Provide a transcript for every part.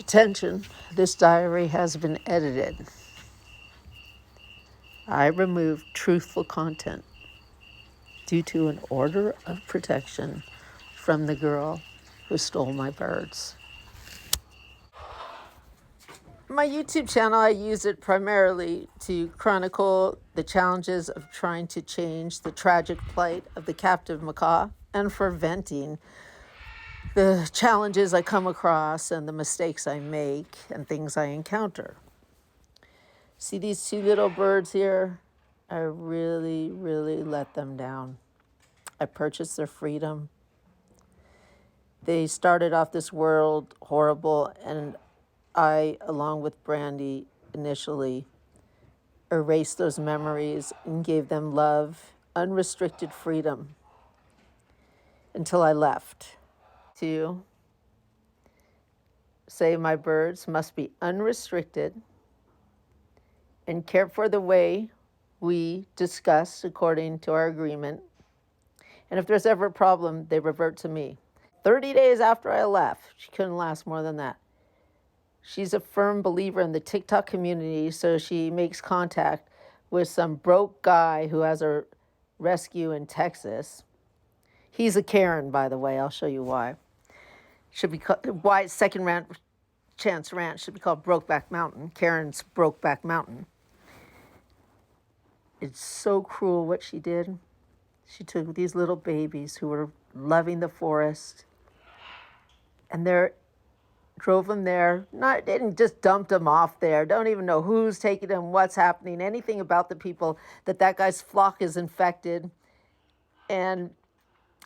Attention, this diary has been edited. I removed truthful content due to an order of protection from the girl who stole my birds. My YouTube channel, I use it primarily to chronicle the challenges of trying to change the tragic plight of the captive macaw and for venting the challenges I come across and the mistakes I make and things I encounter. See these two little birds here? I really, really let them down. I purchased their freedom. They started off this world horrible, and I, along with Brandy, initially erased those memories and gave them love, unrestricted freedom until I left. To say my birds must be unrestricted and cared for the way we discussed according to our agreement. And if there's ever a problem, they revert to me. 30 days after I left, she couldn't last more than that. She's a firm believer in the TikTok community, so she makes contact with some broke guy who has a rescue in Texas. He's a Karen, by the way. I'll show you why. Should be why Second Chance Ranch should be called Brokeback Mountain. Karen's Brokeback Mountain. It's so cruel what she did. She took these little babies who were loving the forest, and drove them there. Didn't just dump them off there. Don't even know who's taking them, what's happening, anything about the people, that guy's flock is infected. And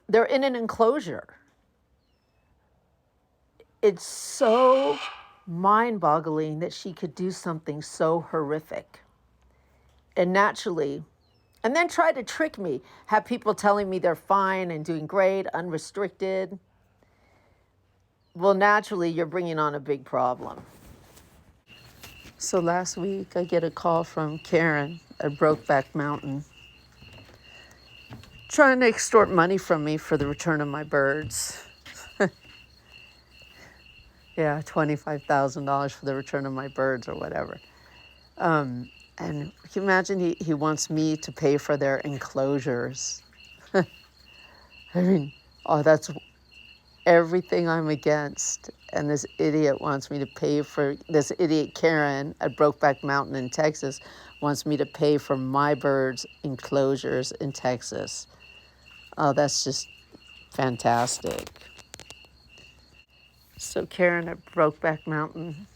they're in an enclosure. It's so mind-boggling that she could do something so horrific. And naturally, and then try to trick me, have people telling me they're fine and doing great, unrestricted. Well, naturally, you're bringing on a big problem. So last week, I get a call from Karen at Brokeback Mountain, trying to extort money from me for the return of my birds. Yeah, $25,000 for the return of my birds or whatever. And can you imagine he wants me to pay for their enclosures? I mean, that's everything I'm against. And this idiot wants me to pay for, this idiot Karen at Brokeback Mountain in Texas wants me to pay for my birds' enclosures in Texas. Oh, that's just fantastic. So Karen at Brokeback Mountain,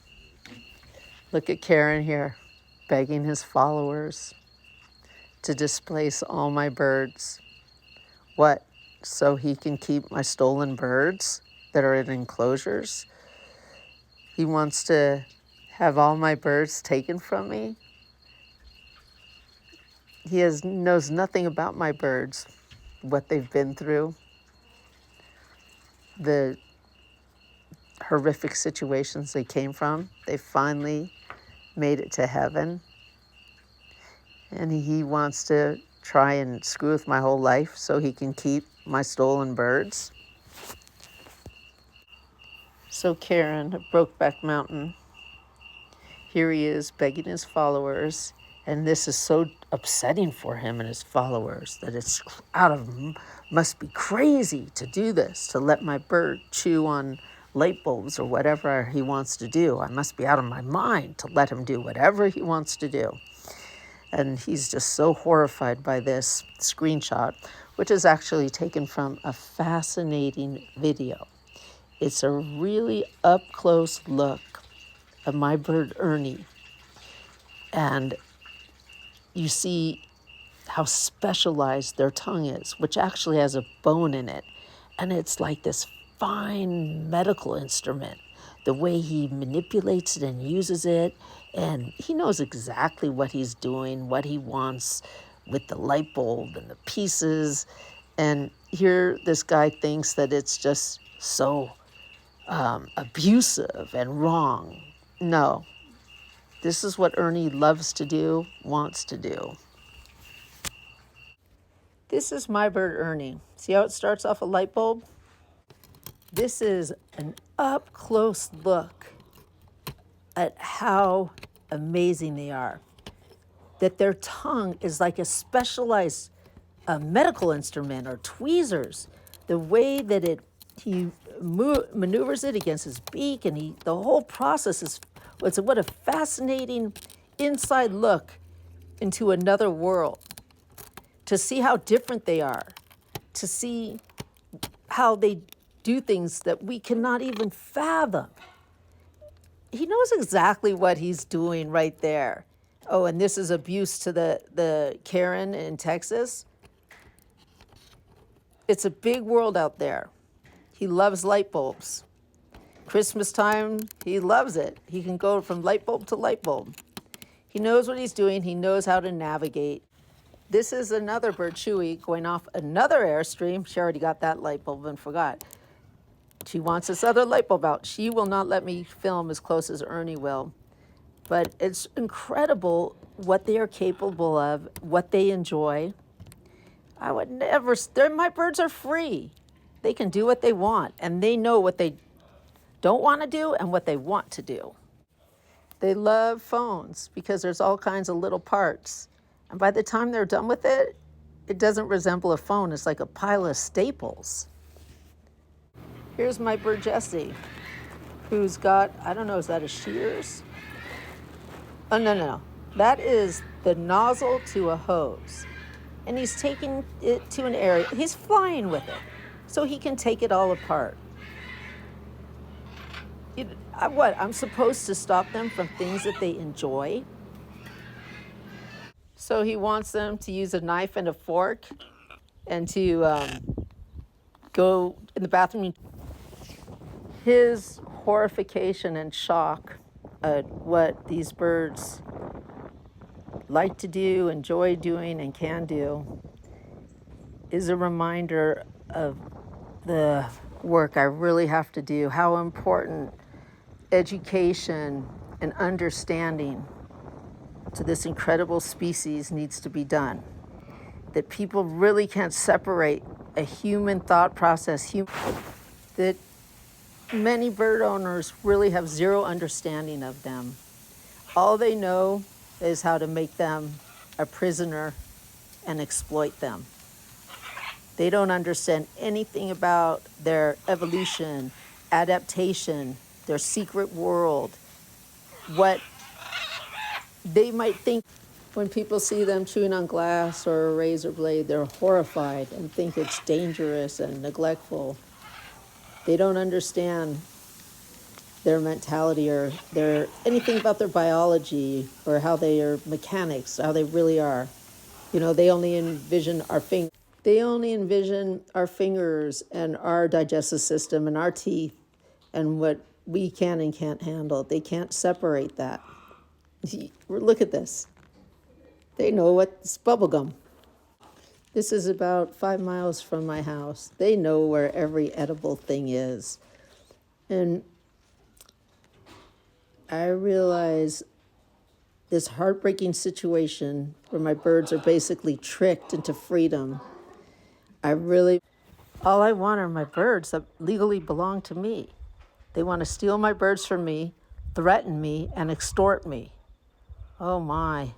look at Karen here, begging his followers to displace all my birds. What? So he can keep my stolen birds that are in enclosures? He wants to have all my birds taken from me? He knows nothing about my birds, what they've been through, the horrific situations they came from. They finally made it to heaven. And he wants to try and screw with my whole life so he can keep my stolen birds. So Karen at Brokeback Mountain, here he is begging his followers, and this is so upsetting for him and his followers that it's must be crazy to do this, to let my bird chew on light bulbs or whatever he wants to do. I must be out of my mind to let him do whatever he wants to do. And he's just so horrified by this screenshot, which is actually taken from a fascinating video. It's a really up-close look of my bird Ernie. And you see how specialized their tongue is, which actually has a bone in it. And it's like this fine medical instrument, the way he manipulates it and uses it. And he knows exactly what he's doing, what he wants with the light bulb and the pieces. And here this guy thinks that it's just so abusive and wrong. No, this is what Ernie loves to do, wants to do. This is my bird Ernie. See how it starts off a light bulb? This is an up-close look at how amazing they are. That their tongue is like a specialized medical instrument or tweezers. The way that he maneuvers it against his beak, and the whole process is what a fascinating inside look into another world. To see how different they are, to see how they do things that we cannot even fathom. He knows exactly what he's doing right there. Oh, and this is abuse to the Karen in Texas. It's a big world out there. He loves light bulbs. Christmas time, he loves it. He can go from light bulb to light bulb. He knows what he's doing. He knows how to navigate. This is another bird, Chewy, going off another airstream. She already got that light bulb and forgot. She wants this other light bulb out. She will not let me film as close as Ernie will. But it's incredible what they are capable of, what they enjoy. I would never, my birds are free. They can do what they want, and they know what they don't want to do and what they want to do. They love phones because there's all kinds of little parts. And by the time they're done with it, it doesn't resemble a phone. It's like a pile of staples. Here's my bird Jessie, who's got, I don't know, is that a shears? Oh, no. That is the nozzle to a hose. And he's taking it to an area. He's flying with it so he can take it all apart. I'm supposed to stop them from things that they enjoy? So he wants them to use a knife and a fork and to go in the bathroom. His horrification and shock at what these birds like to do, enjoy doing, and can do is a reminder of the work I really have to do, how important education and understanding to this incredible species needs to be done. That people really can't separate a human thought process, that many bird owners really have zero understanding of them. All they know is how to make them a prisoner and exploit them. They don't understand anything about their evolution, adaptation, their secret world, what they might think. When people see them chewing on glass or a razor blade, they're horrified and think it's dangerous and neglectful. They don't understand their mentality or anything about their biology or how they are mechanics, how they really are. They only envision our fingers. They only envision our fingers and our digestive system and our teeth and what we can and can't handle. They can't separate that. Look at this. They know what's bubblegum. This is about 5 miles from my house. They know where every edible thing is. And I realize this heartbreaking situation where my birds are basically tricked into freedom. All I want are my birds that legally belong to me. They want to steal my birds from me, threaten me, and extort me. Oh my.